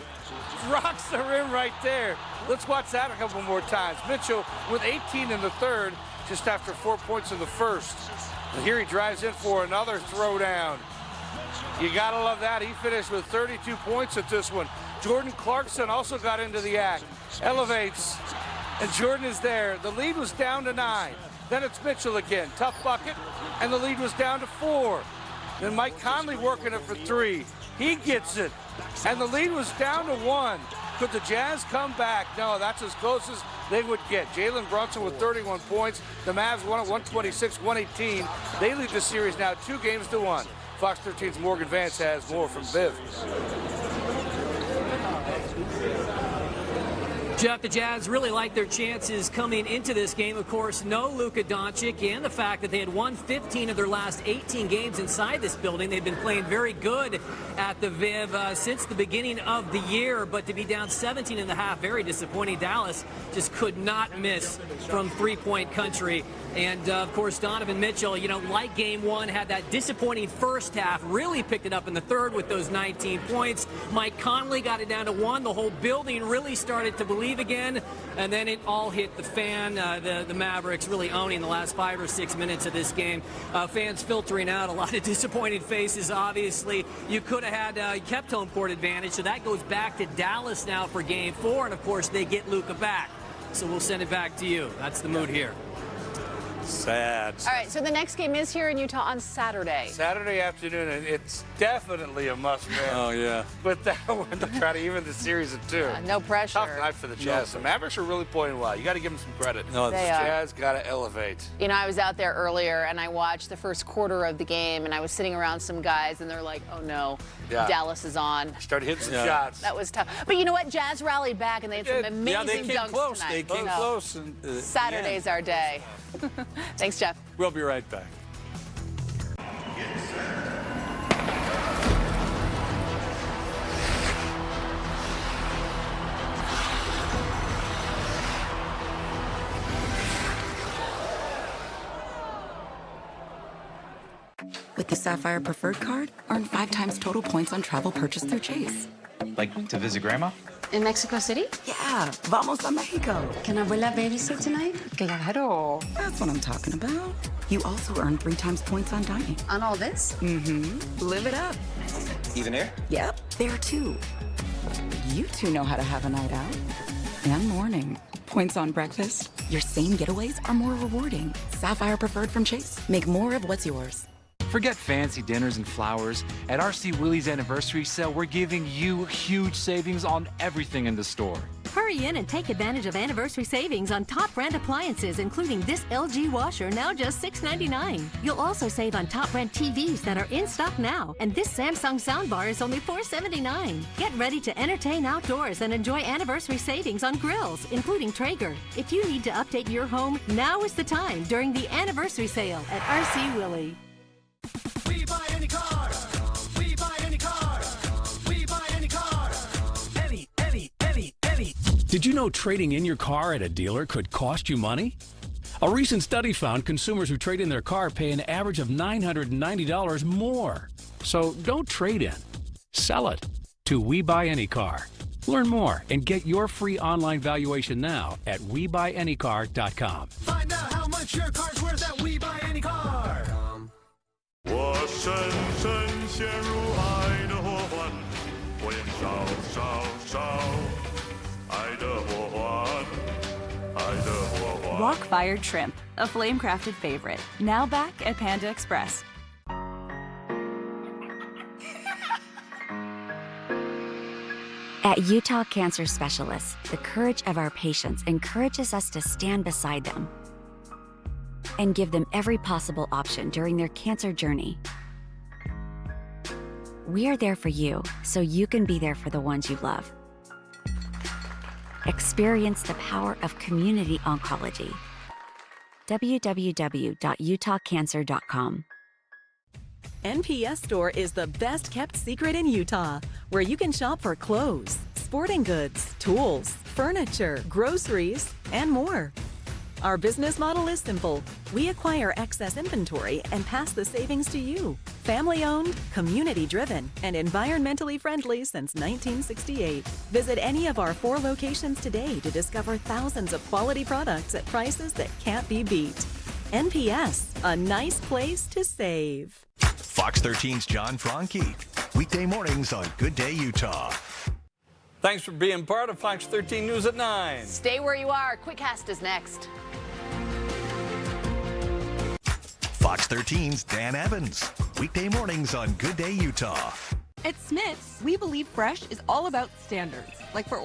rocks the rim right there. Let's watch that a couple more times. Mitchell with 18 in the third, just after 4 points in the first. And here he drives in for another throwdown. You gotta love that. He finished with 32 points at this one. Jordan Clarkson also got into the act. Elevates, and Jordan is there. The lead was down to 9. Then it's Mitchell again. Tough bucket, and the lead was down to 4. Then Mike Conley working it for 3. He gets it. And the lead was down to 1. Could the Jazz come back? No, that's as close as they would get. Jalen Brunson with 31 points. The Mavs won at 126-118. They lead the series now 2-1. Fox 13's Morgan Vance has more from Viv. Jeff, the Jazz really like their chances coming into this game. Of course, no Luka Doncic, and the fact that they had won 15 of their last 18 games inside this building. They've been playing very good at the Viv since the beginning of the year, but to be down 17.5, very disappointing. Dallas just could not miss from three-point country. And, of course, Donovan Mitchell, like Game 1, had that disappointing first half, really picked it up in the third with those 19 points. Mike Conley got it down to 1. The whole building really started to believe again, and then it all hit the fan. The Mavericks really owning the last 5 or 6 minutes of this game. Fans filtering out, a lot of disappointed faces, obviously. You could have had kept home court advantage, so that goes back to Dallas now for Game 4, and, of course, they get Luka back. So we'll send it back to you. That's the mood here. Sad. All right, so the next game is here in Utah on Saturday. Saturday afternoon, and it's definitely a must-win. Oh, yeah. But that one to try to even the series at 2. No pressure. Tough night for the Jazz. The Mavericks are really playing well. You got to give them some credit. No, the Jazz got to elevate. I was out there earlier, and I watched the first quarter of the game, and I was sitting around some guys, and they're like, oh, no, Dallas is on. Started hitting some shots. That was tough. But you know what? Jazz rallied back, and they had some amazing they came dunks close. tonight. They came close. And, Saturday's our day. Thanks, Jeff. We'll be right back. With the Sapphire Preferred Card, earn 5 times total points on travel purchased through Chase. Like to visit Grandma? In Mexico City? Yeah, vamos a Mexico. Can Abuela babysit tonight? Claro. That's what I'm talking about. You also earn 3 times points on dining. On all this? Mm-hmm. Live it up. Even here? Yep, there too. You two know how to have a night out. And morning. Points on breakfast. Your same getaways are more rewarding. Sapphire Preferred from Chase. Make more of what's yours. Forget fancy dinners and flowers. At RC Willey's anniversary sale, we're giving you huge savings on everything in the store. Hurry in and take advantage of anniversary savings on top brand appliances, including this LG washer, now just $6.99. You'll also save on top brand TVs that are in stock now, and this Samsung soundbar is only $4.79. Get ready to entertain outdoors and enjoy anniversary savings on grills, including Traeger. If you need to update your home, now is the time during the anniversary sale at RC Willey. We buy any car. We buy any car. We buy any car. Any. Did you know trading in your car at a dealer could cost you money? A recent study found consumers who trade in their car pay an average of $990 more. So don't trade in. Sell it to We Buy Any Car. Learn more and get your free online valuation now at WeBuyAnyCar.com. Find out how much your car's worth at We Buy Any Car. 我深深陷入爱的火环，火焰烧烧烧，爱的火环，爱的火环。 Rock-fired shrimp, a flame-crafted favorite. Now back at Panda Express. At Utah Cancer Specialists, the courage of our patients encourages us to stand beside them and give them every possible option during their cancer journey. We are there for you, so you can be there for the ones you love. Experience the power of community oncology. www.utahcancer.com. NPS Store is the best kept secret in Utah, where you can shop for clothes, sporting goods, tools, furniture, groceries, and more. Our business model is simple. We acquire excess inventory and pass the savings to you. Family-owned, community-driven, and environmentally friendly since 1968. Visit any of our 4 locations today to discover thousands of quality products at prices that can't be beat. NPS, a nice place to save. Fox 13's John Franke. Weekday mornings on Good Day Utah. Thanks for being part of Fox 13 News at 9. Stay where you are. Quickcast is next. Fox 13's Dan Evans. Weekday mornings on Good Day Utah. At Smith's, we believe fresh is all about standards. Like for